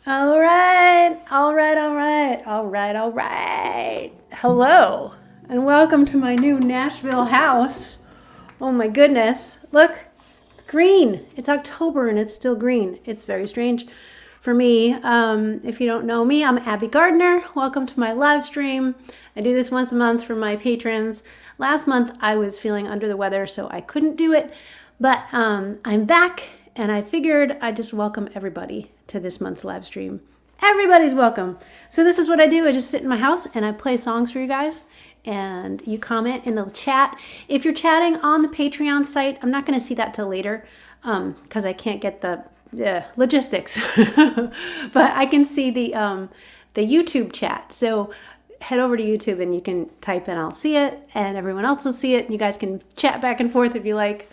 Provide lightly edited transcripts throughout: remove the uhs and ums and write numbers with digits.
All right, all right, all right, all right, all right. Hello, and welcome to my new Nashville house. Oh my goodness, look, it's green. It's October and it's still green. It's very strange for me. If you don't know me, I'm Abbie Gardner. Welcome to my live stream. I do this once a month for my patrons. Last month I was feeling under the weather, so I couldn't do it, but I'm back. And I figured I'd just welcome everybody to this month's live stream. Everybody's welcome. So this is what I do. I just sit in my house and I play songs for you guys. And you comment in the chat. If you're chatting on the Patreon site, I'm not going to see that till later because I can't get the logistics. But I can see the YouTube chat. So head over to YouTube and you can type in, I'll see it. And everyone else will see it. And you guys can chat back and forth if you like.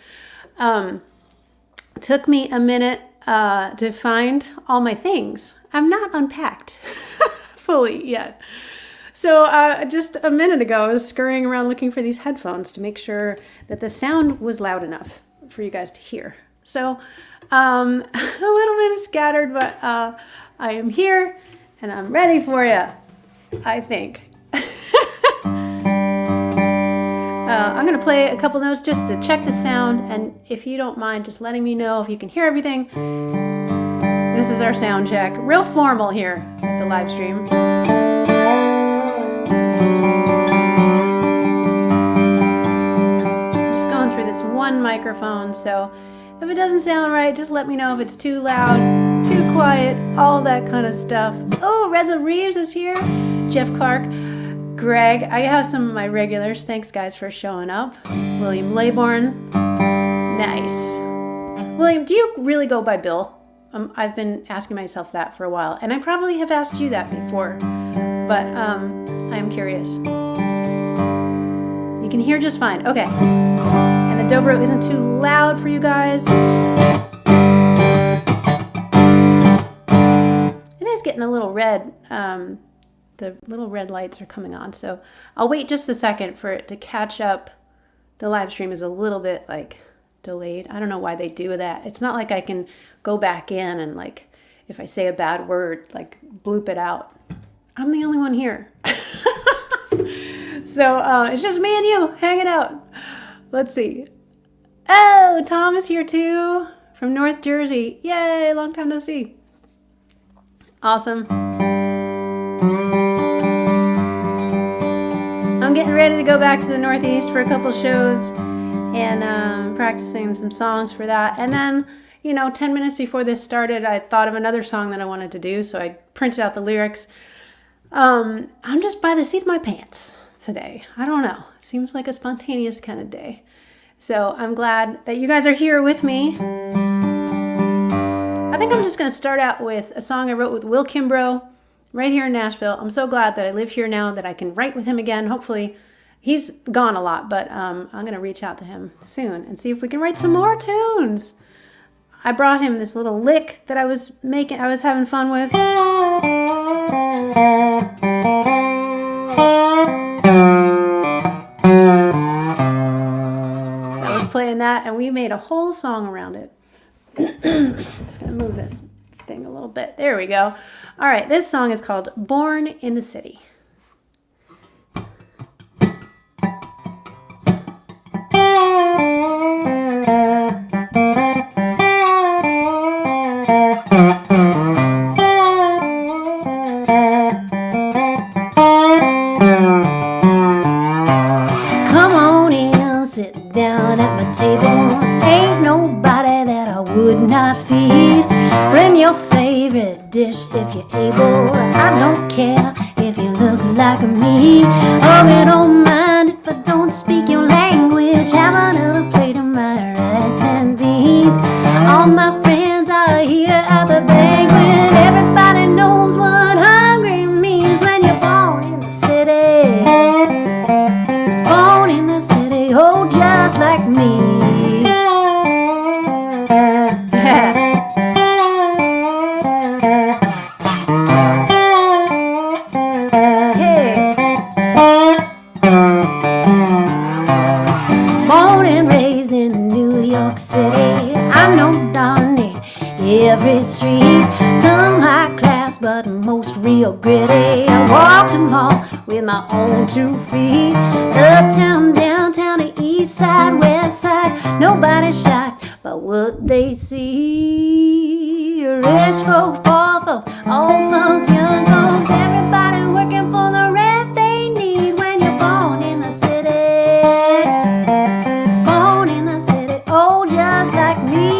Took me a minute to find all my things. I'm not unpacked fully yet. So just a minute ago, I was scurrying around looking for these headphones to make sure that the sound was loud enough for you guys to hear. So a little bit scattered, but I am here and I'm ready for you, I think. I'm going to play a couple notes just to check the sound, and if you don't mind just letting me know if you can hear everything. This is our sound check. Real formal here at the live stream. Just going through this one microphone, so if it doesn't sound right, just let me know if it's too loud, too quiet, all that kind of stuff. Oh, Reza Reeves is here. Jeff Clark. Greg, I have some of my regulars. Thanks, guys, for showing up. William Laybourne. Nice. William, do you really go by Bill? I've been asking myself that for a while, and I probably have asked you that before, but I'm curious. You can hear just fine. Okay. And the dobro isn't too loud for you guys. It is getting a little red. The little red lights are coming on, so I'll wait just a second for it to catch up. The live stream is a little bit like delayed. I don't know why they do that. It's not like I can go back in and like if I say a bad word, like bloop it out. I'm the only one here. So it's just me and you hanging out. Let's see. Oh, Tom is here too from North Jersey. Yay, long time no see. Awesome. I'm getting ready to go back to the Northeast for a couple shows and practicing some songs for that. And then, 10 minutes before this started, I thought of another song that I wanted to do, so I printed out the lyrics. I'm just by the seat of my pants today. I don't know. It seems like a spontaneous kind of day. So I'm glad that you guys are here with me. I think I'm just going to start out with a song I wrote with Will Kimbrough. Right here in Nashville. I'm so glad that I live here now that I can write with him again. Hopefully, he's gone a lot, but I'm going to reach out to him soon and see if we can write some more tunes. I brought him this little lick that I was having fun with. So I was playing that, and we made a whole song around it. Just going to move this thing a little bit. There we go. All right, this song is called Born in the City. Come on in, sit down at my table. Ain't nobody that I would not feed. Bring your favorite dish if you're able. I don't care if you look like me. Oh, you don't mind if I don't speak your language. Have another plate of my rice and beans. All my friends are here at the banquet. Everybody knows what hungry means when you're born in the city. Born in the city, oh, just like me. City, I know darn near every street. Some high class fast, but most real gritty. I walked them all with my own 2 feet. Uptown, downtown, the east side, west side. Nobody's shocked by what they see. Rich folks, poor folks, old folks, young folks, everybody working for the rent they need. When you're born in the city, born in the city, oh, just like me.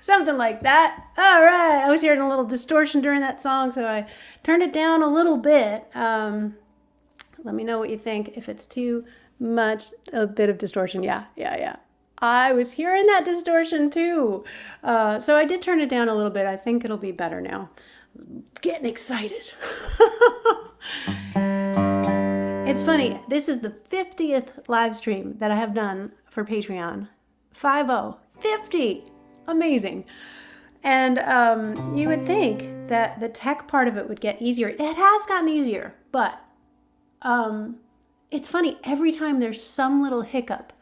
Something like that. All right. I was hearing a little distortion during that song, so I turned it down a little bit. Let me know what you think. If it's too much, a bit of distortion. Yeah. I was hearing that distortion too. So I did turn it down a little bit. I think it'll be better now. Getting excited. It's funny. This is the 50th live stream that I have done for Patreon. 50. Amazing. And you would think that the tech part of it would get easier. It has gotten easier, but it's funny. Every time there's some little hiccup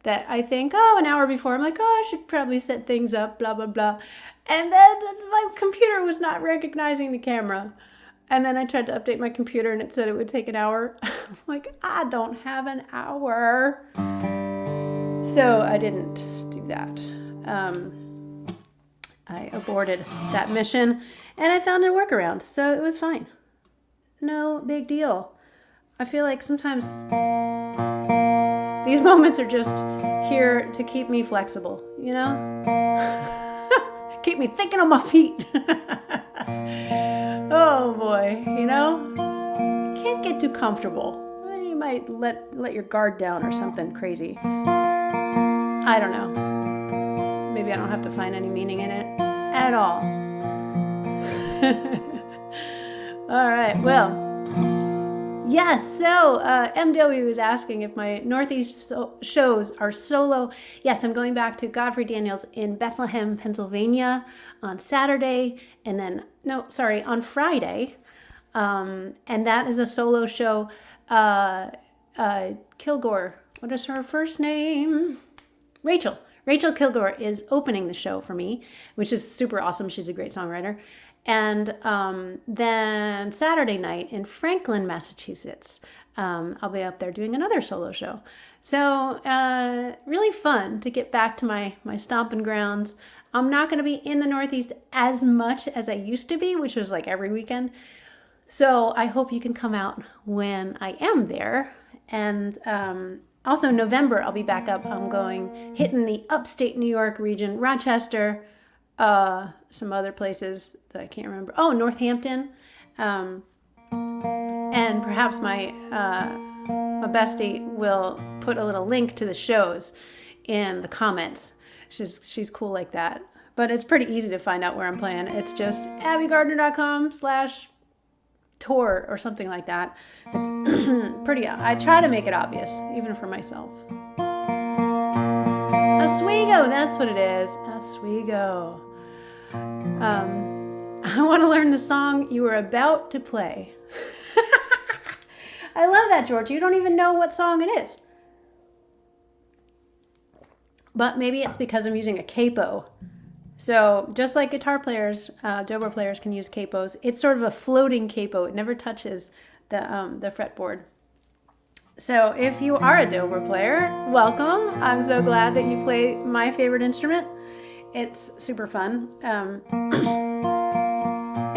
that I think, oh, an hour before, I'm like, oh, I should probably set things up, blah, blah, blah. And then my computer was not recognizing the camera. And then I tried to update my computer and it said it would take an hour. I'm like, I don't have an hour. So I didn't do that. I aborted that mission and I found a workaround, so it was fine. No big deal. I feel like sometimes these moments are just here to keep me flexible, you know? Keep me thinking on my feet. Oh boy, you know? Can't get too comfortable. You might let your guard down or something crazy. I don't know. Maybe I don't have to find any meaning in it at all. All right, well, yes, so MW was asking if my Northeast shows are solo. Yes, I'm going back to Godfrey Daniels in Bethlehem, Pennsylvania on Saturday, and then, on Friday. And that is a solo show. Kilgore, what is her first name? Rachel Kilgore is opening the show for me, which is super awesome. She's a great songwriter. And then Saturday night in Franklin, Massachusetts, I'll be up there doing another solo show. So really fun to get back to my stomping grounds. I'm not going to be in the Northeast as much as I used to be, which was like every weekend. So I hope you can come out when I am there. And also November, I'll be back up. I'm hitting the upstate New York region, Rochester, some other places that I can't remember. Oh, Northampton. And perhaps my bestie will put a little link to the shows in the comments. She's cool like that. But it's pretty easy to find out where I'm playing. It's just abbiegardner.com/tour or something like that. It's pretty, I try to make it obvious, even for myself. Oswego, that's what it is. Oswego. I want to learn the song you were about to play. I love that, George? You don't even know what song it is. But maybe it's because I'm using a capo. So just like guitar players, dobro players can use capos. It's sort of a floating capo. It never touches the fretboard. So if you are a dobro player, welcome. I'm so glad that you play my favorite instrument. It's super fun. And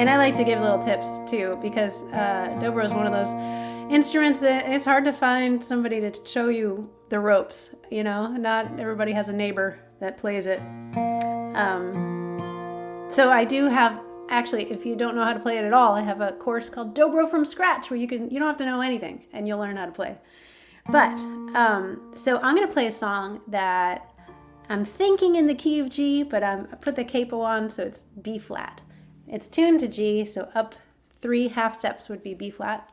I like to give little tips too, because dobro is one of those instruments that it's hard to find somebody to show you the ropes. You know, not everybody has a neighbor that plays it. So I do have, actually, if you don't know how to play it at all, I have a course called Dobro from Scratch where you don't have to know anything and you'll learn how to play. But so I'm going to play a song that I'm thinking in the key of G, but I put the capo on, so it's B flat. It's tuned to G, so up 3 half steps would be B flat.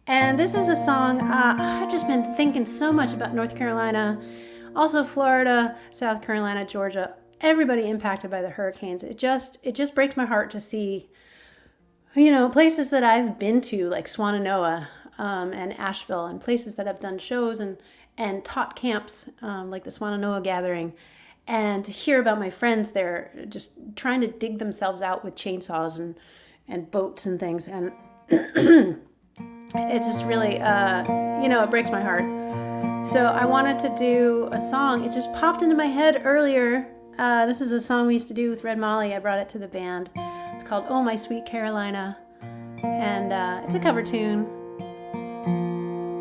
And this is a song, I've just been thinking so much about North Carolina, also Florida, South Carolina, Georgia, everybody impacted by the hurricanes. It just breaks my heart to see, you know, places that I've been to, like Swannanoa and Asheville, and places that I've done shows and taught camps, like the Swannanoa Gathering, and to hear about my friends there just trying to dig themselves out with chainsaws and boats and things. And it's just really, you know, it breaks my heart. So I wanted to do a song. It just popped into my head earlier. This is a song we used to do with Red Molly. I brought it to the band. It's called Oh My Sweet Carolina. And it's a cover tune.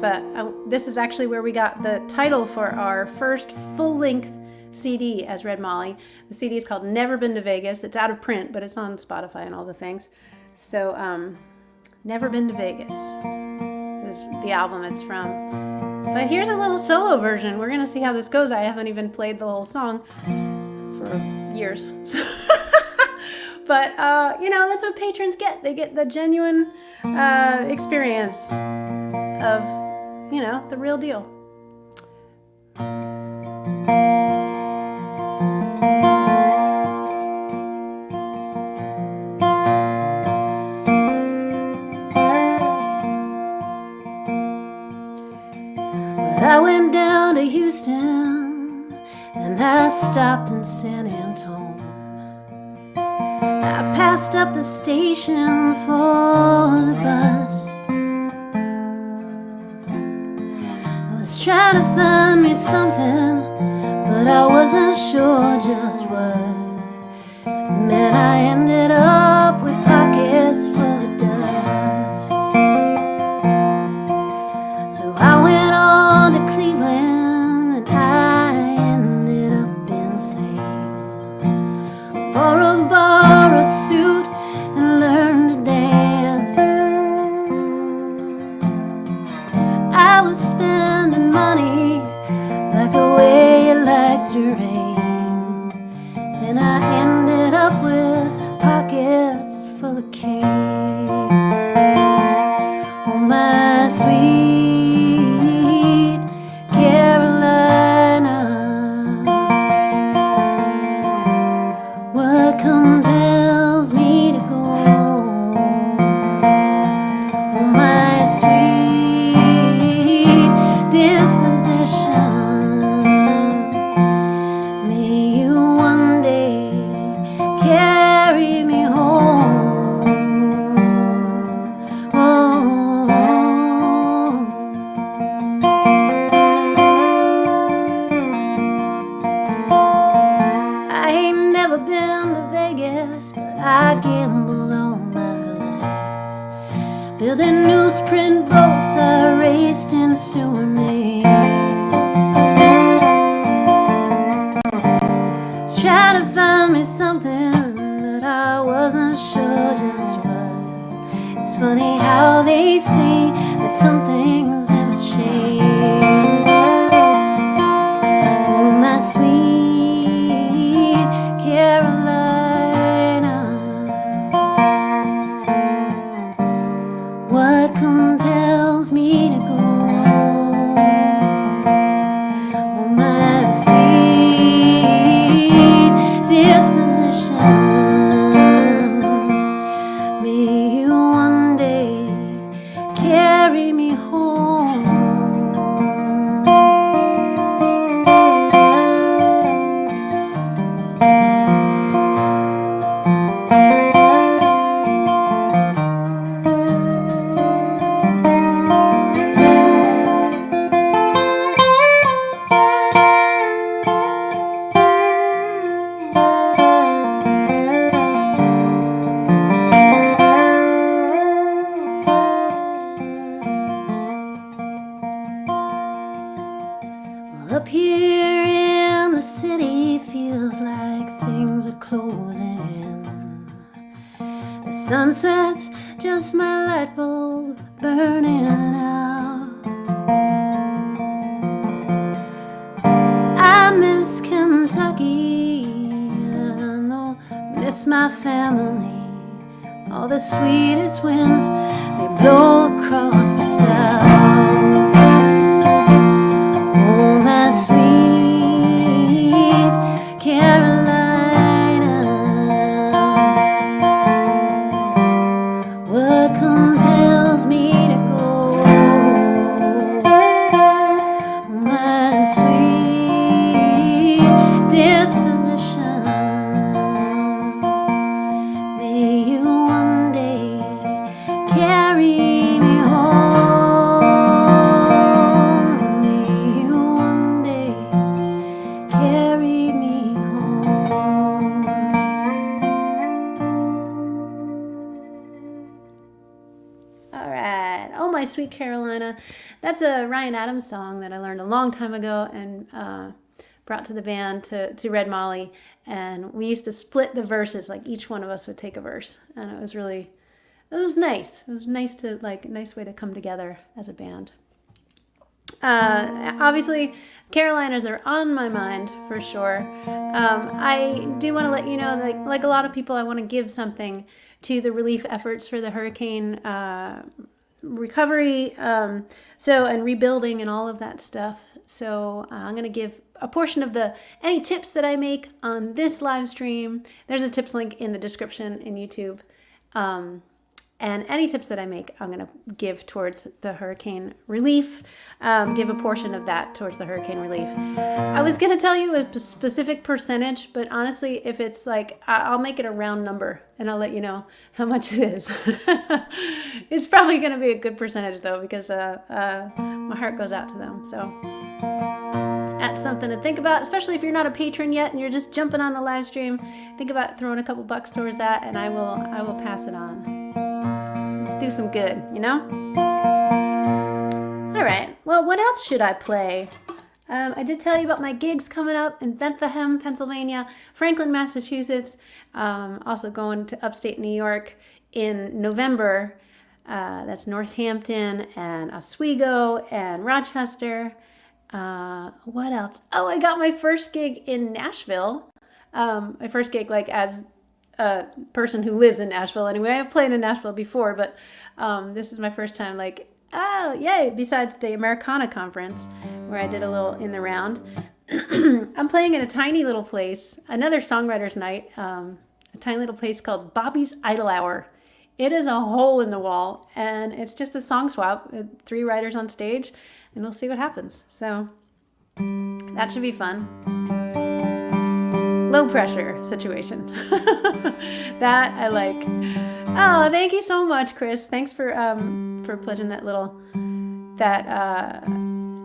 But this is actually where we got the title for our first full-length CD as Red Molly. The CD is called Never Been to Vegas. It's out of print, but it's on Spotify and all the things. So, Never Been to Vegas is the album it's from. But here's a little solo version. We're going to see how this goes. I haven't even played the whole song for years. But, you know, that's what patrons get. They get the genuine experience of, you know, the real deal. I went down to Houston and I stopped in San Antone. I passed up the station for the bus. I was trying to find me something, but I wasn't sure just what. Man, I ended up with pockets full of dust. So I went on to Cleveland and I ended up insane. Borrowed suit and learned to dance. I was spending money like the way it likes to rain, and I ended up with pockets full of cane. Oh, my sweet Carolina, what compels me to go? Oh, my sweet disposition, may you one day carry me home. Oh, I ain't never been to Vegas, but I gambled all my life. Building newsprint boats, I raced in sewer mains. Trying to find me something, but I wasn't sure just what. It's funny how they say that some things never change. Oh, my sweet Carolina, what compels me to go? Oh, my sweet disposition, may you one day carry me home. Up here in the city feels like things are closing in. The sunset's just my light bulb burning out. I miss Kentucky, and oh, miss my family. All the sweetest winds, they blow across the south. Oh, my sweet Carolina, what compels me to go? Oh, my sweet disposition, may you one day carry me home. May you one day carry me home. All right. Oh, my sweet Carolina. That's a Ryan Adams song that I learned a long time ago and brought to the band to Red Molly. And we used to split the verses, like each one of us would take a verse. And it was really, it was nice. It was nice to, like, a nice way to come together as a band. Obviously, Carolinas are on my mind for sure. I do want to let you know, like a lot of people, I want to give something to the relief efforts for the hurricane recovery, and rebuilding and all of that stuff. So I'm going to give a portion of any tips that I make on this live stream. There's a tips link in the description in YouTube. And any tips that I make, I'm going to give towards the hurricane relief, give a portion of that towards the hurricane relief. I was going to tell you a specific percentage, but honestly, if it's like, I'll make it a round number and I'll let you know how much it is. It's probably going to be a good percentage though, because my heart goes out to them. So that's something to think about, especially if you're not a patron yet and you're just jumping on the live stream. Think about throwing a couple bucks towards that, and I will pass it on. Do some good, you know? All right. Well, what else should I play? I did tell you about my gigs coming up in Bethlehem, Pennsylvania, Franklin, Massachusetts. Also going to upstate New York in November. That's Northampton and Oswego and Rochester. What else? Oh, I got my first gig in Nashville. My first gig, like, as a person who lives in Nashville anyway. I've played in Nashville before, but this is my first time, like, oh, yay, besides the Americana conference where I did a little in the round. I'm playing in a tiny little place, another songwriter's night, a tiny little place called Bobby's Idle Hour. It is a hole in the wall, and it's just a song swap with 3 writers on stage, and we'll see what happens. So that should be fun. Low pressure situation. That I like. Oh, thank you so much, Chris. Thanks for pledging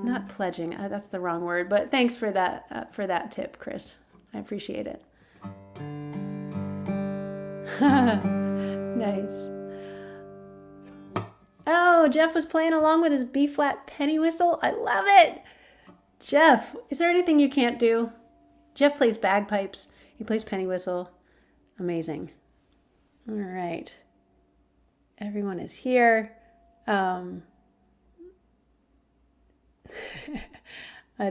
not pledging, that's the wrong word, but thanks for that tip, Chris. I appreciate it. Nice. Oh, Jeff was playing along with his B-flat penny whistle. I love it. Jeff, is there anything you can't do? Jeff plays bagpipes. He plays penny whistle. Amazing. All right. Everyone is here. I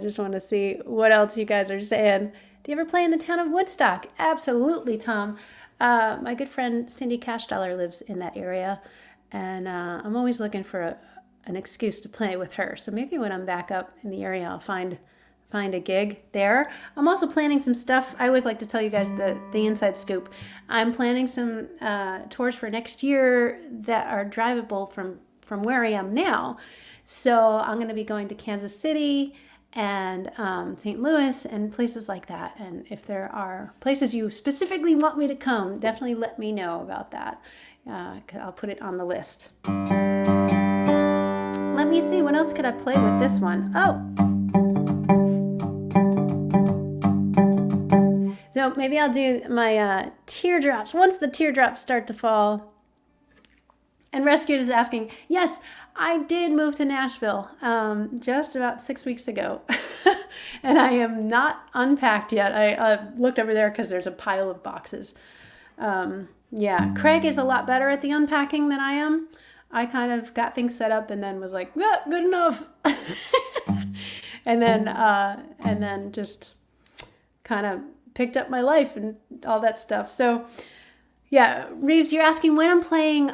just want to see what else you guys are saying. Do you ever play in the town of Woodstock? Absolutely, Tom. My good friend Cindy Cashdollar lives in that area, and I'm always looking for an excuse to play with her. So maybe when I'm back up in the area, I'll find a gig there. I'm also planning some stuff. I always like to tell you guys the inside scoop. I'm planning some tours for next year that are drivable from where I am now. So I'm going to be going to Kansas City and St. Louis and places like that. And if there are places you specifically want me to come, definitely let me know about that. I'll put it on the list. Let me see, what else could I play with this one? Oh! So maybe I'll do my teardrops. Once the teardrops start to fall, And Rescued is asking, yes, I did move to Nashville just about 6 weeks ago. And I am not unpacked yet. I looked over there because there's a pile of boxes. Yeah, Craig is a lot better at the unpacking than I am. I kind of got things set up and then was like, yeah, good enough. and then just kind of picked up my life and all that stuff. So yeah, Reeves, you're asking when I'm playing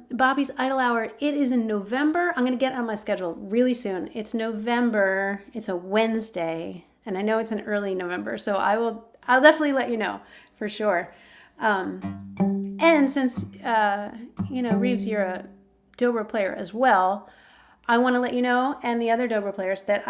Bobby's Idle Hour. It is in November. I'm going to get on my schedule really soon. It's November. It's a Wednesday, and I know it's in early November, so I'll definitely let you know for sure. And since Reeves, you're a dobro player as well, I want to let you know, and the other dobro players, that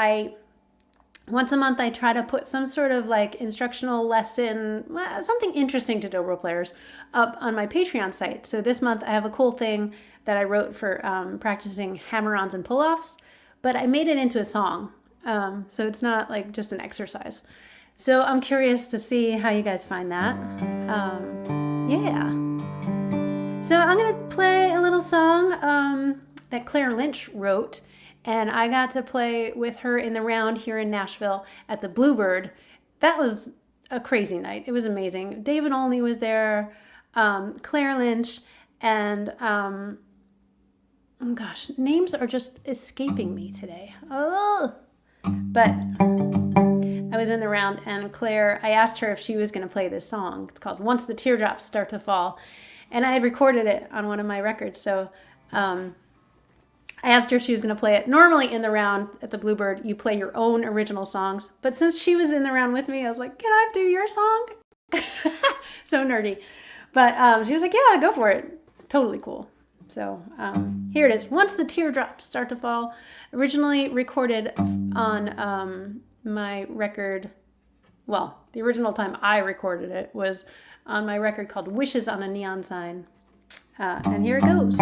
once a month I try to put some sort of like instructional lesson, something interesting to dobro players, up on my Patreon site. So this month I have a cool thing that I wrote for practicing hammer-ons and pull-offs, but I made it into a song. So it's not like just an exercise. So I'm curious to see how you guys find that. Yeah. So I'm going to play a little song that Claire Lynch wrote. And I got to play with her in the round here in Nashville at the Bluebird. That was a crazy night. It was amazing. David Olney was there, Claire Lynch, and gosh, names are just escaping me today. Oh, but I was in the round, and Claire, I asked her if she was going to play this song. It's called Once the Teardrops Start to Fall. And I had recorded it on one of my records, so I asked her if she was going to play it. Normally in the round at the Bluebird, you play your own original songs. But since she was in the round with me, I was like, can I do your song? So nerdy. But she was like, yeah, go for it. Totally cool. So here it is. Once the Teardrops Start to Fall. Originally recorded on my record. Well, the original time I recorded it was on my record called Wishes on a Neon Sign. And here it goes.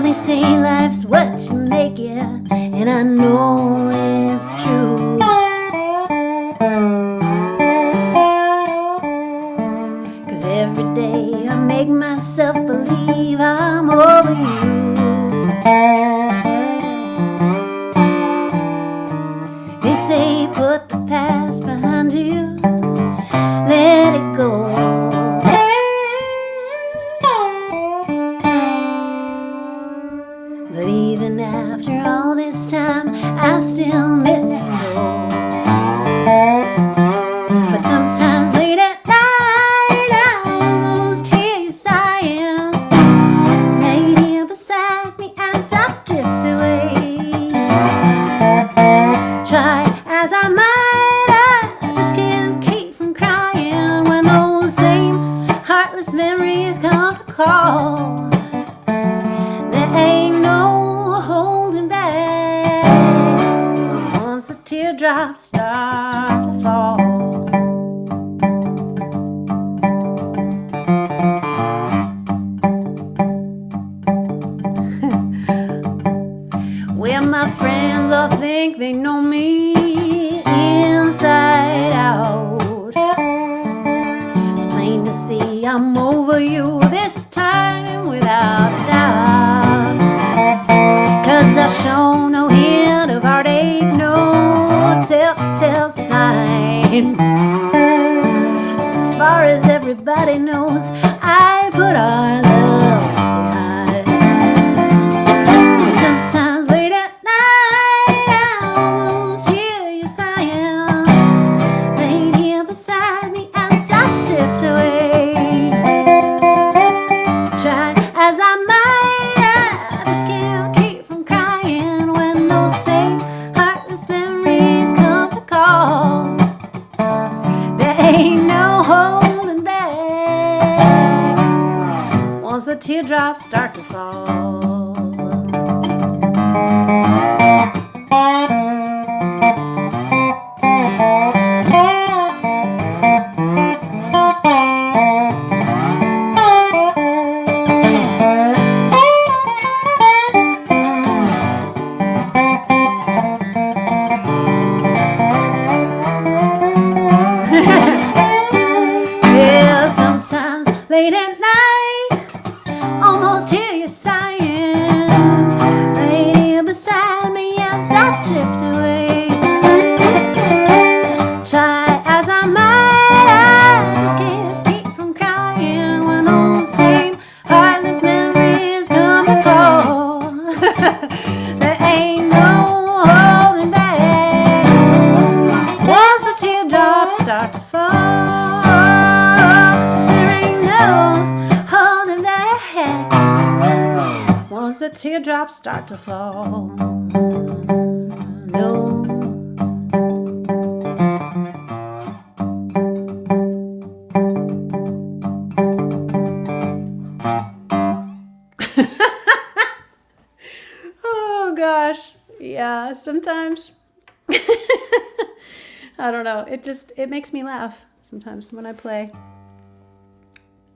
They say life's what you make it, and I know it's true. 'Cause every day I make myself believe I'm over you. They say put the past behind you, let it go. But even after all this time, I still miss you so. But sometimes late at night, I almost hear you sighing, right here beside me as I drift away. Try as I might, I just can't keep from crying when those same heartless memories come to call. There ain't no holding back once the teardrops start to fall. Well, my friends all think they know me inside out. It's plain to see I'm over you this time without a doubt. 'Cause I've shown no hint of heartache, no telltale sign. As far as everybody knows, I put our love behind. Sometimes late at night, I almost hear you sighing, right here beside me as I drift away. Try as I might, I just can't keep from crying when those same heartless memories come to call. There ain't no holding back once the teardrops start to fall. late at night, almost hear you sighing. Right here beside me, yes, I drift away. Try as I might, I just can't keep from crying when those same heartless memories come and call. There ain't no holding back once the teardrops start to fall. There ain't no holding back once the teardrops start to fall. No. Oh gosh. Yeah, sometimes I don't know. It makes me laugh sometimes when I play.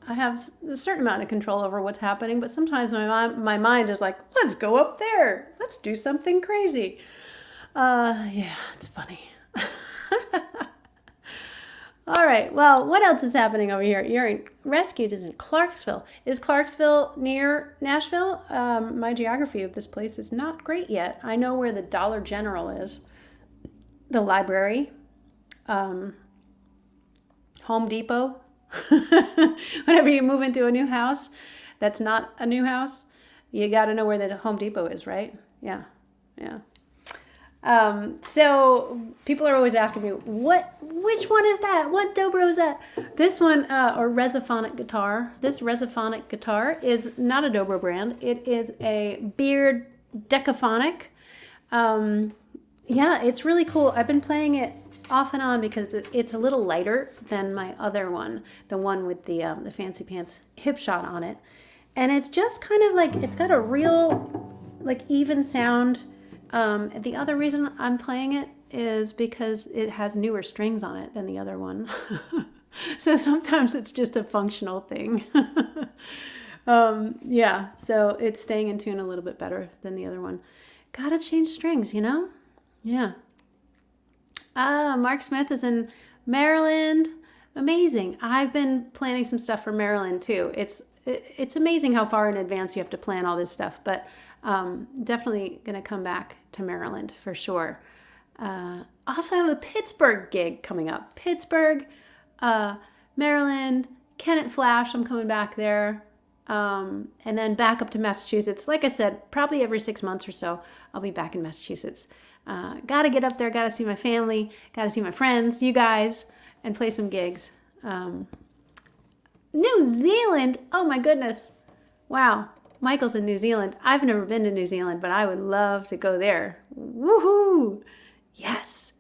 I have a certain amount of control over what's happening, but sometimes my mind is like, let's go up there. Let's do something crazy. Yeah, it's funny. All right. Well, what else is happening over here? You're rescued is in Clarksville. Is Clarksville near Nashville? My geography of this place is not great yet. I know where the Dollar General is, the library, Home Depot. Whenever you move into a new house that's not a new house, you got to know where the Home Depot is, right? Yeah. So people are always asking me, which one is that? What dobro is that? This one, or resophonic guitar. This resophonic guitar is not a dobro brand. It is a Beard Decaphonic. Yeah, it's really cool. I've been playing it off and on because it's a little lighter than my other one, the one with the Fancy Pants hip shot on it. And it's just kind of like, it's got a real, like, even sound. The other reason I'm playing it is because it has newer strings on it than the other one. So sometimes it's just a functional thing. Yeah, so it's staying in tune a little bit better than the other one. Gotta change strings, you know? Yeah. Mark Smith is in Maryland. Amazing. I've been planning some stuff for Maryland too. It's amazing how far in advance you have to plan all this stuff, but definitely going to come back to Maryland for sure. Also have a Pittsburgh gig coming up. Pittsburgh, Maryland, Kennett Flash, I'm coming back there. And then back up to Massachusetts. Like I said, probably every 6 months or so, I'll be back in Massachusetts. Got to get up there, got to see my family, got to see my friends, you guys, and play some gigs. New Zealand, oh my goodness. Wow, Michael's in New Zealand. I've never been to New Zealand, but I would love to go there. Woohoo! Yes.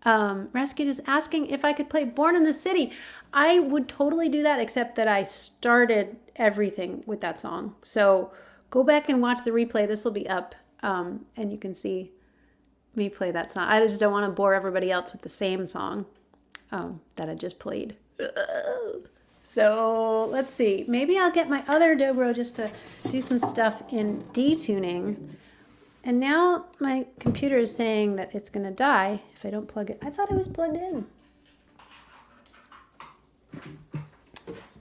Rescued is asking if I could play Born in the City. I would totally do that, except that I started everything with that song. So go back and watch the replay. This will be up, and you can see me play that song. I just don't want to bore everybody else with the same song that I just played. So let's see. Maybe I'll get my other dobro just to do some stuff in detuning. And now my computer is saying that it's going to die if I don't plug it. I thought it was plugged in.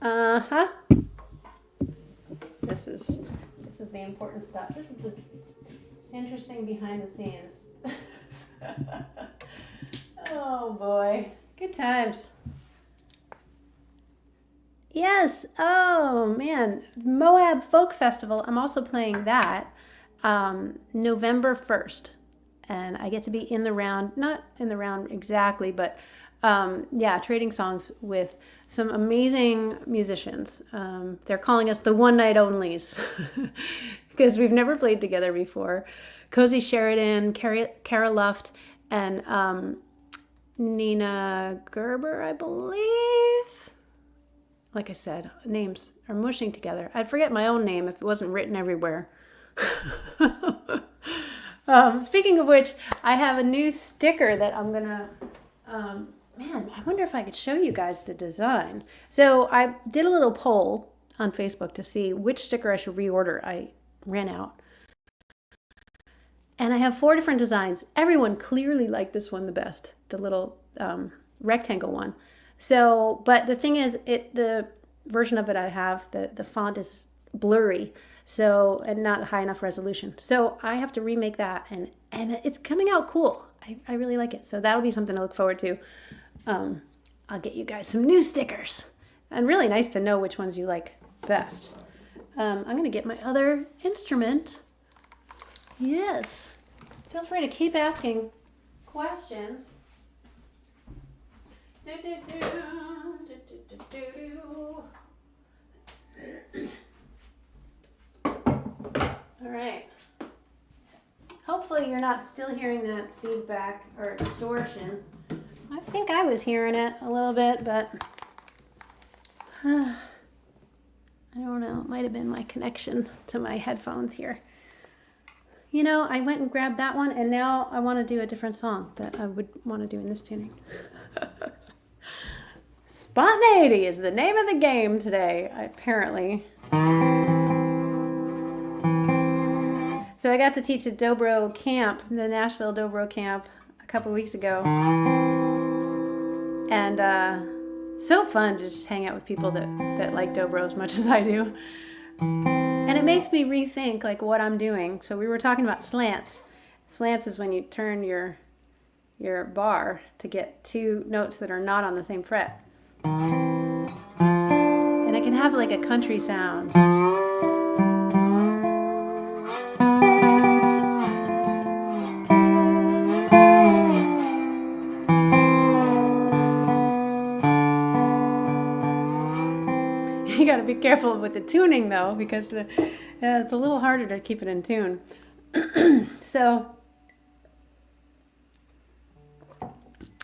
Uh-huh. This is the important stuff. This is the interesting behind the scenes. Oh boy. Good times. Yes. Oh man. Moab Folk Festival. I'm also playing that November 1st. And I get to be in the round, not in the round exactly, but yeah, trading songs with some amazing musicians. They're calling us the one night onlys because we've never played together before. Cozy Sheridan, Kara Luft, and Nina Gerber, I believe. Like I said, names are mushing together. I'd forget my own name if it wasn't written everywhere. Speaking of which, I have a new sticker that I'm gonna, man, I wonder if I could show you guys the design. So I did a little poll on Facebook to see which sticker I should reorder. I ran out. And I have 4 different designs. Everyone clearly liked this one the best, the little rectangle one. So, but the thing is, the version of it I have, the font is blurry, so, and not high enough resolution. So I have to remake that, and it's coming out cool. I really like it. So that'll be something to look forward to. I'll get you guys some new stickers, and really nice to know which ones you like best. I'm going to get my other instrument. Yes. Feel free to keep asking questions. All right. Hopefully you're not still hearing that feedback or distortion. I think I was hearing it a little bit, but I don't know. It might have been my connection to my headphones here. You know, I went and grabbed that one, and now I want to do a different song that I would want to do in this tuning. Spontaneity is the name of the game today, apparently. So I got to teach at Dobro Camp, the Nashville Dobro Camp, a couple weeks ago. And so fun to just hang out with people that like Dobro as much as I do. And it makes me rethink like what I'm doing. So we were talking about slants. Slants is when you turn your bar to get two notes that are not on the same fret. And it can have like a country sound. You got to be careful with the tuning though, because it's a little harder to keep it in tune. So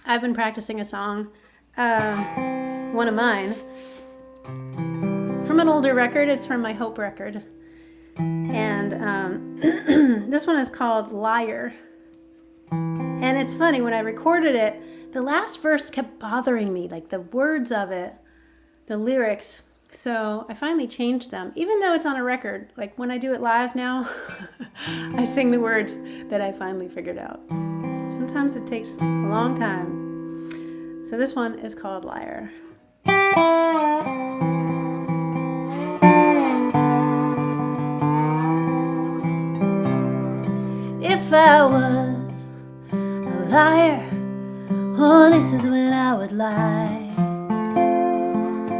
I've been practicing a song, one of mine, from an older record. It's from my Hope record. And this one is called Liar. And it's funny, when I recorded it, the last verse kept bothering me, like the words of it, the lyrics. So I finally changed them, even though it's on a record. Like when I do it live now, I sing the words that I finally figured out. Sometimes it takes a long time. So this one is called Liar. If I was a liar, oh, this is when I would lie.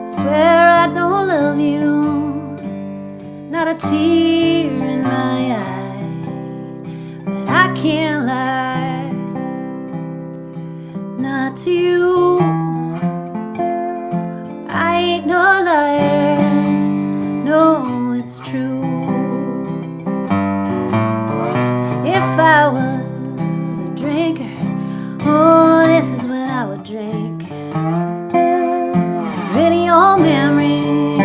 Swear I don't love you, not a tear in my eye, but I can't lie, not to you. I ain't no liar, no, it's true. If I was a drinker, oh, this is when I would drink. Your memory,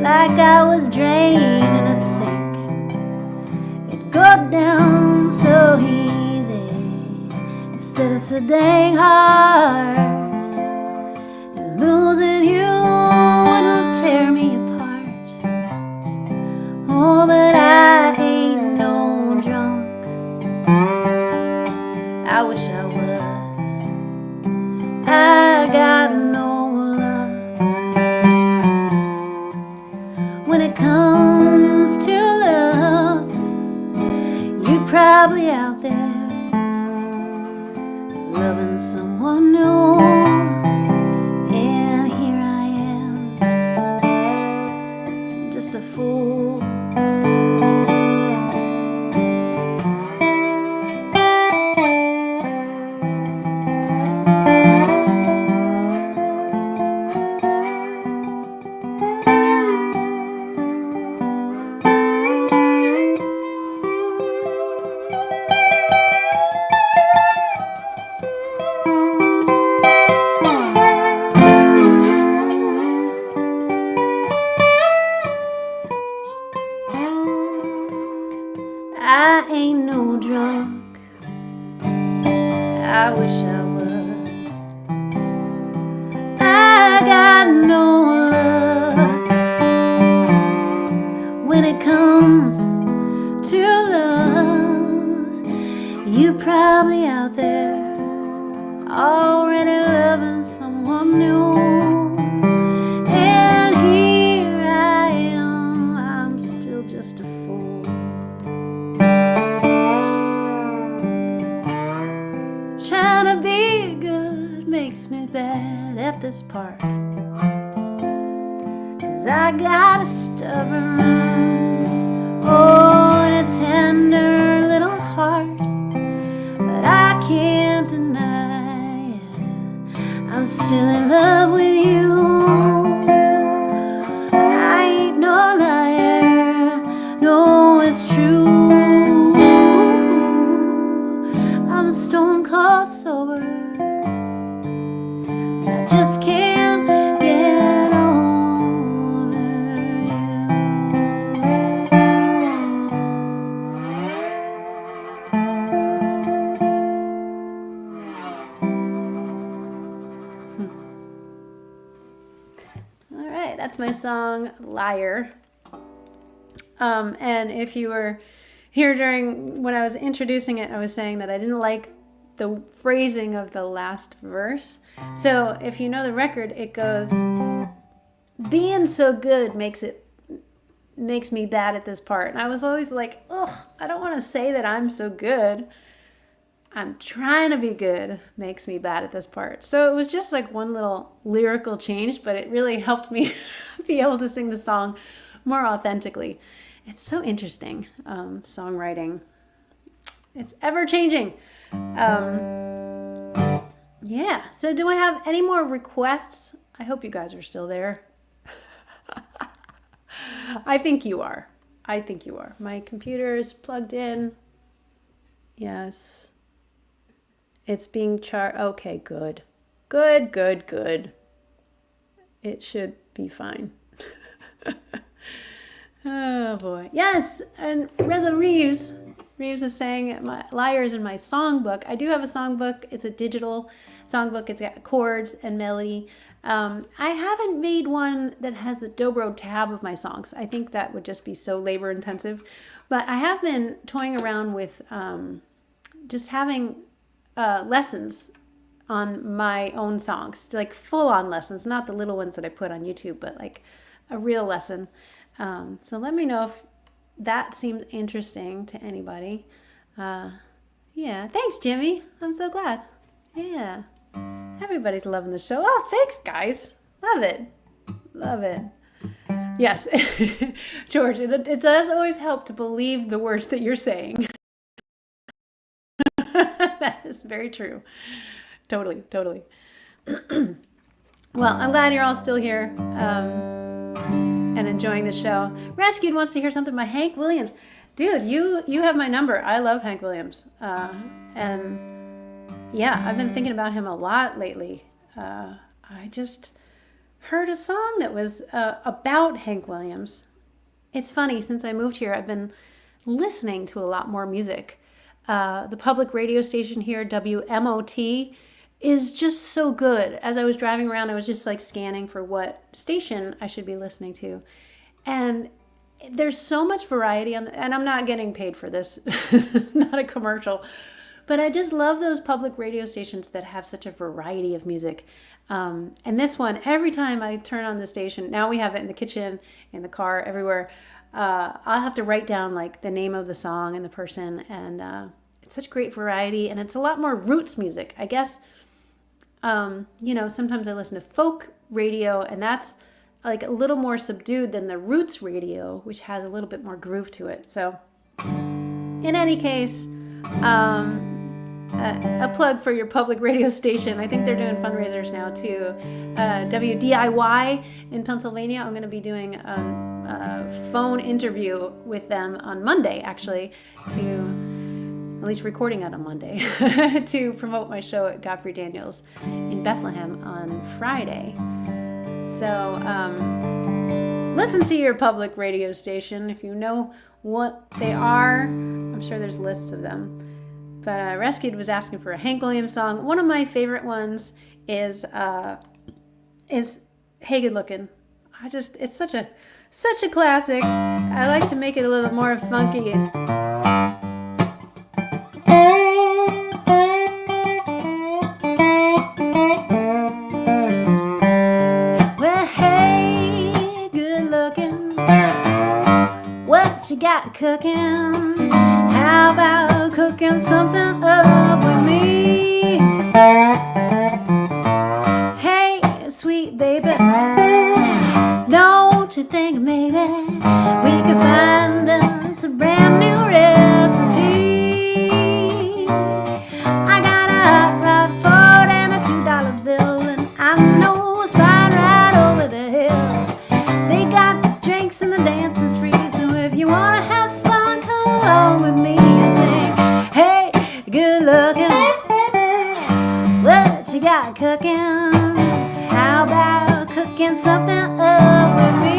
like I was draining a sink. It'd go down so easy instead of so dang hard. And losing you wouldn't tear me apart. Oh, but I ain't no drunk. I wish I was. I got no. When it comes to love, you're probably out there loving someone new, and here I am, just a fool. I ain't no drunk, I wish I was. I got no luck when it comes to love. You're probably out there already loving someone new, me bad at this part. 'Cause I got a stubborn, oh, and a tender little heart. But I can't deny it, I'm still in love with you. I ain't no liar, no, it's true. I'm stone cold sober, I just can't get over you. All right, that's my song, Liar. And if you were here when I was introducing it, I was saying that I didn't like the phrasing of the last verse. So if you know the record, it goes, being so good makes me bad at this part. And I was always like, ugh, I don't want to say that I'm so good. I'm trying to be good makes me bad at this part. So it was just like one little lyrical change, but it really helped me be able to sing the song more authentically. It's so interesting, songwriting. It's ever changing. Yeah, so do I have any more requests? I hope you guys are still there. I think you are. I think you are. My computer is plugged in. Yes. It's being charged. Okay, good. Good. It should be fine. Oh boy. Yes, and Reza Reeves is saying my Liars in my songbook. I do have a songbook. It's a digital songbook. It's got chords and melody. I haven't made one that has the dobro tab of my songs. I think that would just be so labor intensive. But I have been toying around with just having lessons on my own songs, like full on lessons, not the little ones that I put on YouTube, but like a real lesson. So let me know if that seems interesting to anybody. Yeah, thanks, Jimmy. I'm so glad. Yeah, everybody's loving the show. Oh, thanks, guys. Love it. Yes, George, it does always help to believe the words that you're saying. That is very true. Totally. Well, I'm glad you're all still here and enjoying the show. Rescued wants to hear something by Hank Williams. Dude, you have my number. I love Hank Williams. And yeah, I've been thinking about him a lot lately. I just heard a song that was about Hank Williams. It's funny, since I moved here, I've been listening to a lot more music. The public radio station here, WMOT, is just so good. As I was driving around, I was just like scanning for what station I should be listening to. And there's so much variety and I'm not getting paid for this. This is not a commercial. But I just love those public radio stations that have such a variety of music. And this one, every time I turn on the station, now we have it in the kitchen, in the car, everywhere. I'll have to write down like the name of the song and the person. And it's such great variety. And it's a lot more roots music, I guess. Sometimes I listen to folk radio, and that's like a little more subdued than the roots radio, which has a little bit more groove to it. So in any case, a plug for your public radio station. I think they're doing fundraisers now too. WDIY in Pennsylvania. I'm going to be doing a phone interview with them on Monday, actually, at least recording it on Monday, to promote my show at Godfrey Daniels in Bethlehem on Friday. So listen to your public radio station if you know what they are. I'm sure there's lists of them. But Rescued was asking for a Hank Williams song. One of my favorite ones is Hey Good Lookin'. It's such a classic. I like to make it a little more funky. You got cooking? How about cooking something up with me? cooking? How about cooking something up with me?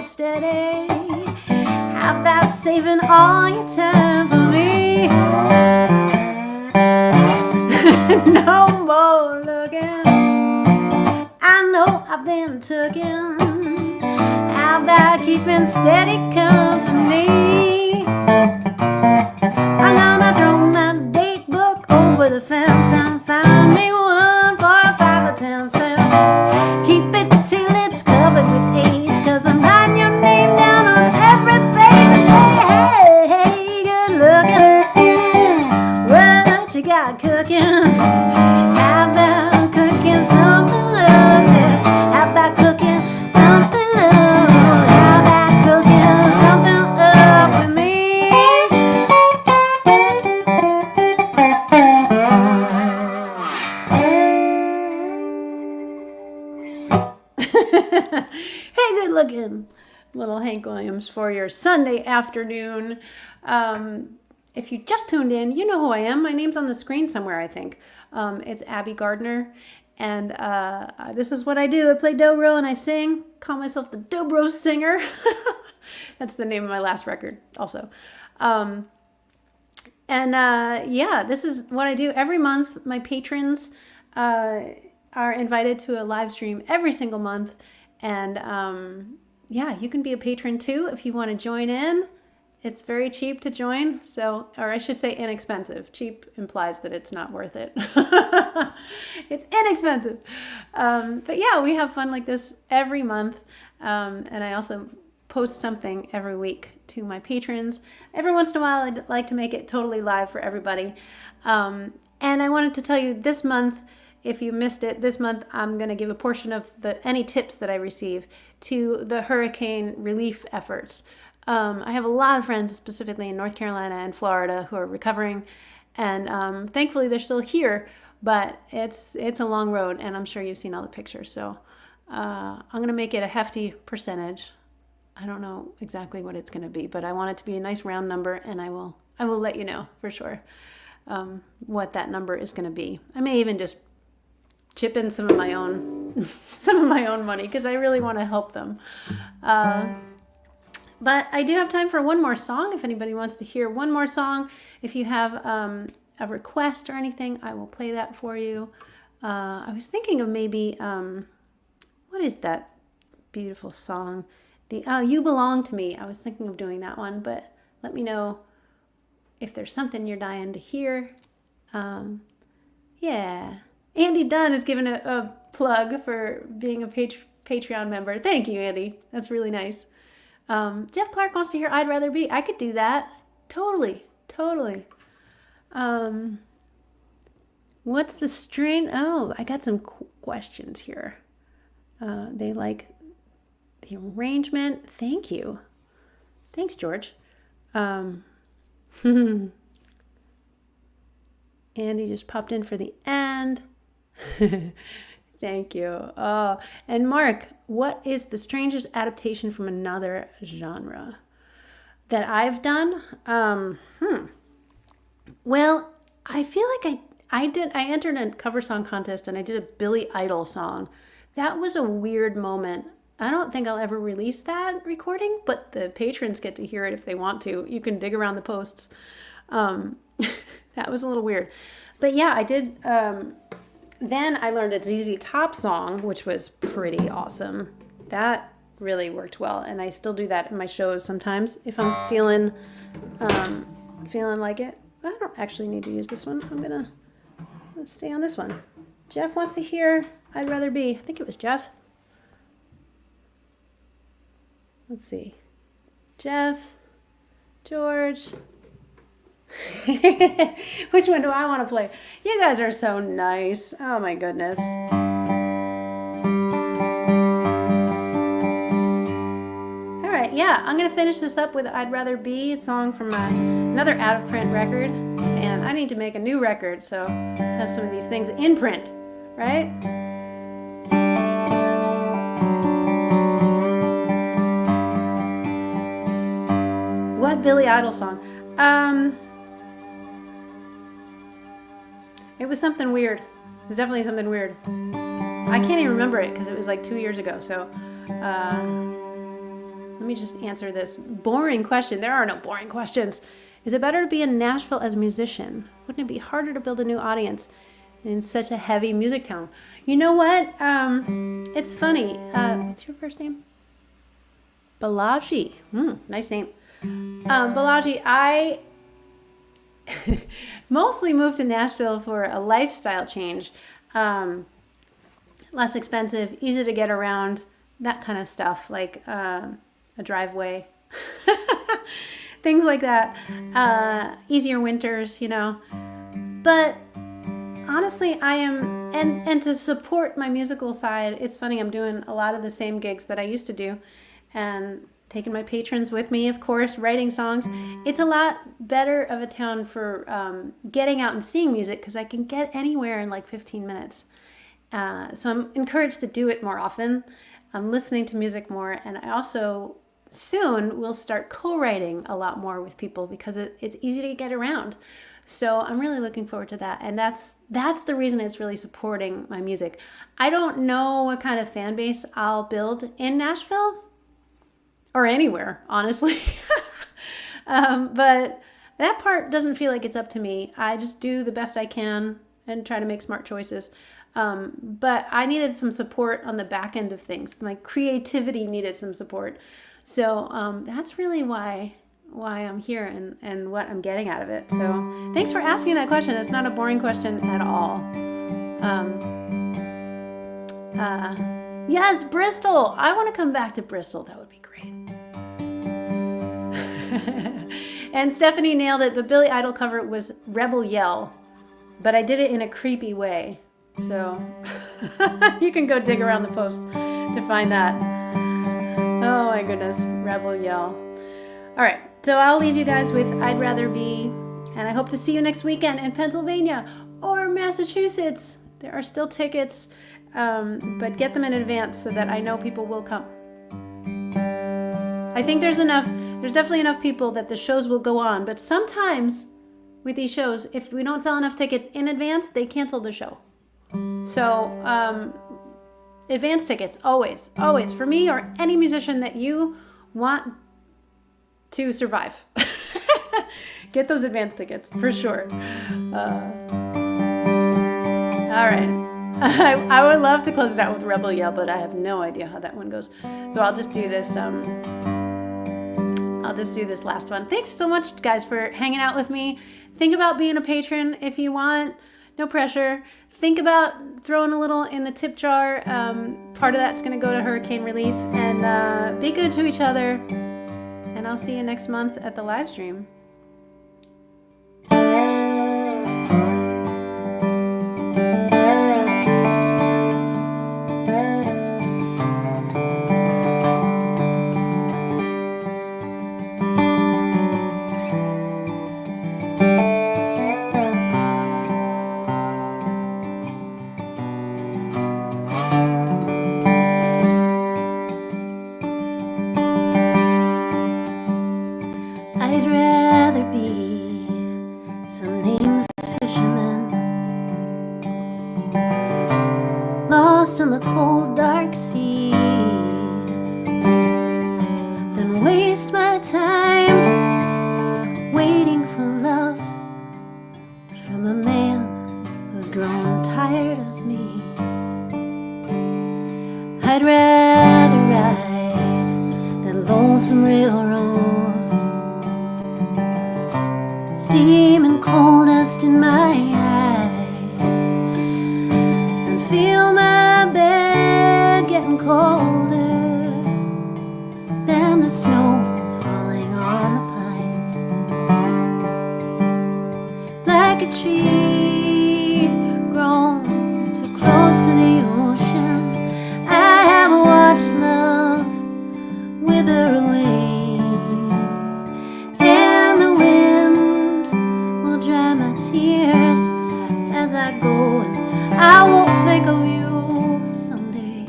Steady. How about saving all your time for me? No more looking. I know I've been tooken. How about keeping steady company? I'm gonna throw my date book over the fence and find me one for 5 or 10 cents. Keep it till it's covered with age, 'cause I'm writing your name down on every page. Say, hey, hey, good looking. What you got cooking? How about cooking something else? Yeah. How about cooking something else? How about cooking something up with me? Hey, good looking. Little Hank Williams for your Sunday afternoon. If you just tuned in, you know who I am. My name's on the screen somewhere, I think. It's Abbie Gardner. And this is what I do. I play dobro and I sing. Call myself the dobro singer. That's the name of my last record also. Yeah, this is what I do every month. My patrons are invited to a live stream every single month. And yeah, you can be a patron too if you want to join in. It's very cheap to join. So, or I should say inexpensive. Cheap implies that it's not worth it. It's inexpensive. But yeah, we have fun like this every month. And I also post something every week to my patrons. Every once in a while, I'd like to make it totally live for everybody. And I wanted to tell you this month, if you missed it, this month I'm going to give a portion of any tips that I receive to the hurricane relief efforts. I have a lot of friends, specifically in North Carolina and Florida, who are recovering, and thankfully they're still here. But it's a long road, and I'm sure you've seen all the pictures. So I'm going to make it a hefty percentage. I don't know exactly what it's going to be, but I want it to be a nice round number, and I will let you know for sure what that number is going to be. I may even just chip in some of my own money, because I really want to help them. But I do have time for one more song. If anybody wants to hear one more song, if you have a request or anything, I will play that for you. I was thinking of maybe, what is that beautiful song? You Belong to Me. I was thinking of doing that one, but let me know if there's something you're dying to hear. Yeah. Andy Dunn is giving a plug for being a Patreon member. Thank you, Andy. That's really nice. Jeff Clark wants to hear I'd Rather Be. I could do that. Totally. What's the strain? Oh, I got some questions here. They like the arrangement. Thank you. Thanks, George. Andy just popped in for the end. Thank you. Oh, and Mark, what is the strangest adaptation from another genre that I've done? Well, I feel like I entered a cover song contest and I did a Billy Idol song. That was a weird moment. I don't think I'll ever release that recording, but the patrons get to hear it if they want to. You can dig around the posts. That was a little weird. But yeah, I did. Then I learned a ZZ Top song, which was pretty awesome. That really worked well. And I still do that in my shows sometimes if I'm feeling like it. I don't actually need to use this one. Let's stay on this one. Jeff wants to hear I'd Rather Be. I think it was Jeff. Let's see. Jeff, George. Which one do I want to play? You guys are so nice. Oh my goodness. All right, yeah, I'm going to finish this up with I'd Rather Be, a song from another out-of-print record. And I need to make a new record, so have some of these things in print, right? What Billy Idol song? It was something weird. It was definitely something weird. I can't even remember it because it was like 2 years ago. So let me just answer this boring question. There are no boring questions. Is it better to be in Nashville as a musician? Wouldn't it be harder to build a new audience in such a heavy music town? You know what? It's funny. What's your first name? Balaji. Nice name. Balaji, I mostly moved to Nashville for a lifestyle change. Less expensive, easy to get around, that kind of stuff, like a driveway, things like that. Easier winters, you know. But honestly, I am, and to support my musical side, it's funny, I'm doing a lot of the same gigs that I used to do, and taking my patrons with me, of course, writing songs. It's a lot better of a town for getting out and seeing music because I can get anywhere in like 15 minutes. So I'm encouraged to do it more often. I'm listening to music more, and I also soon will start co-writing a lot more with people because it's easy to get around. So I'm really looking forward to that, and that's the reason it's really supporting my music. I don't know what kind of fan base I'll build in Nashville or anywhere, honestly. But that part doesn't feel like it's up to me. I just do the best I can and try to make smart choices. But I needed some support on the back end of things. My creativity needed some support. So that's really why I'm here and what I'm getting out of it. So thanks for asking that question. It's not a boring question at all. Yes, Bristol. I want to come back to Bristol. That would be great. And Stephanie nailed it. The Billy Idol cover was Rebel Yell, but I did it in a creepy way. So you can go dig around the post to find that. Oh my goodness, Rebel Yell. All right, so I'll leave you guys with I'd Rather Be, and I hope to see you next weekend in Pennsylvania or Massachusetts. There are still tickets, but get them in advance so that I know people will come. I think there's definitely enough people that the shows will go on, but sometimes with these shows, if we don't sell enough tickets in advance, they cancel the show. So advance tickets, always, for me or any musician that you want to survive. Get those advance tickets, for sure. All right. I would love to close it out with Rebel Yell, but I have no idea how that one goes. So I'll just do this. I'll just do this last one. Thanks so much, guys, for hanging out with me. Think about being a patron if you want. No pressure. Think about throwing a little in the tip jar. Part of that's going to go to hurricane relief. And be good to each other. And I'll see you next month at the live stream. In the cold dark sea than waste my time waiting for love from a man who's grown tired of me. I'd rather ride that lonesome railroad, steam and coal dust in my eyes, and feel my bed getting colder than the snow falling on the pines. tree grown too close to the ocean. I have watched love wither away, and the wind will dry my tears as I go, and I won't think of you someday.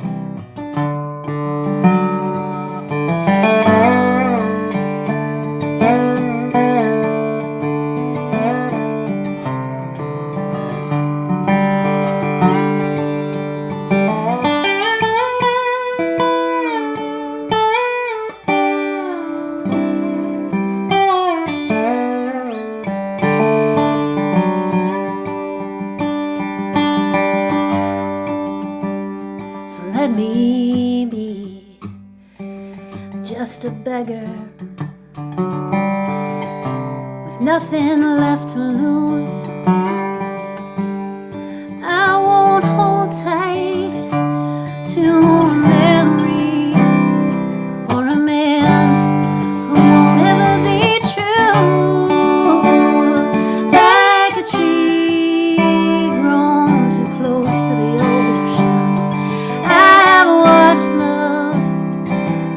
So let me be just a beggar with nothing left to lose. I won't hold tight to a memory or a man who won't ever be true. Like a tree grown too close to the ocean, I've watched love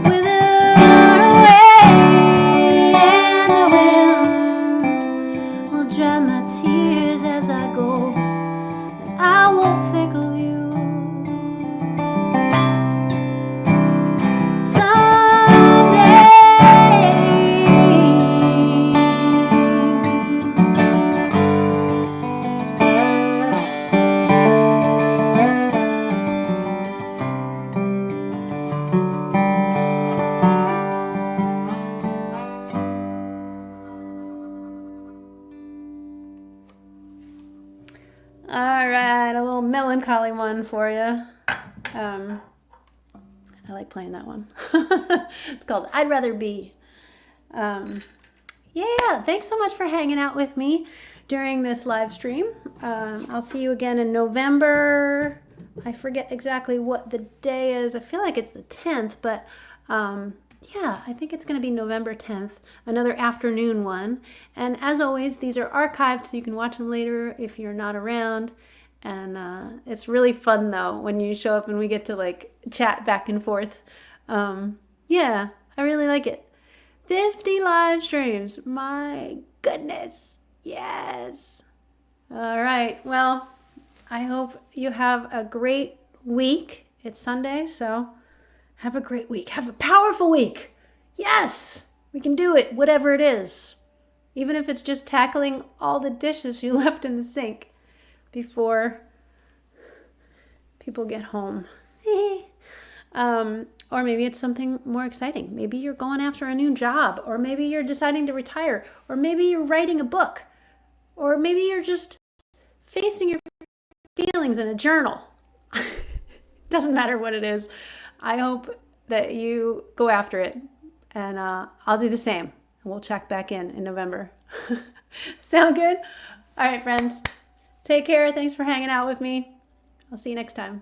wither away, and the wind will dry my tears as I go, and I won't think of you All right, a little melancholy one for you. I like playing that one. It's called I'd Rather Be. Yeah, thanks so much for hanging out with me during this live stream. I'll see you again in November. I forget exactly what the day is. I feel like it's the 10th, but yeah, I think it's going to be November 10th, another afternoon one. And as always, these are archived, so you can watch them later if you're not around. And it's really fun, though, when you show up and we get to, like, chat back and forth. Yeah, I really like it. 50 live streams. My goodness. Yes. All right. Well, I hope you have a great week. It's Sunday, so have a great week. Have a powerful week. Yes, we can do it, whatever it is. Even if it's just tackling all the dishes you left in the sink before people get home. Or maybe it's something more exciting. Maybe you're going after a new job, or maybe you're deciding to retire, or maybe you're writing a book, or maybe you're just facing your feelings in a journal. Doesn't matter what it is. I hope that you go after it, and I'll do the same. And we'll check back in November. Sound good? All right, friends. Take care. Thanks for hanging out with me. I'll see you next time.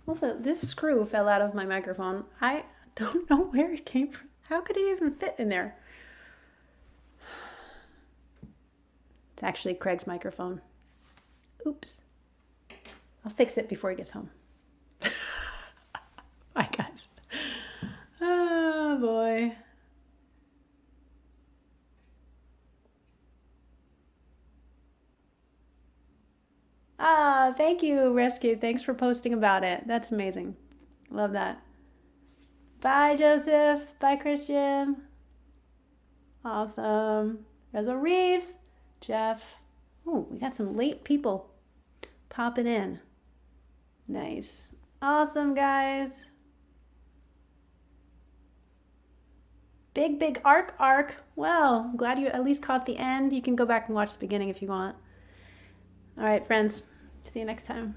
Also, this screw fell out of my microphone. I don't know where it came from. How could it even fit in there? It's actually Craig's microphone. Oops. I'll fix it before he gets home. Bye, guys. Oh, boy. Ah, thank you, Rescue. Thanks for posting about it. That's amazing. Love that. Bye, Joseph. Bye, Christian. Awesome. Reza Reeves. Jeff. Oh, we got some late people popping in. Nice. Awesome, guys. Big arc. Well, I'm glad you at least caught the end. You can go back and watch the beginning if you want. All right, friends. See you next time.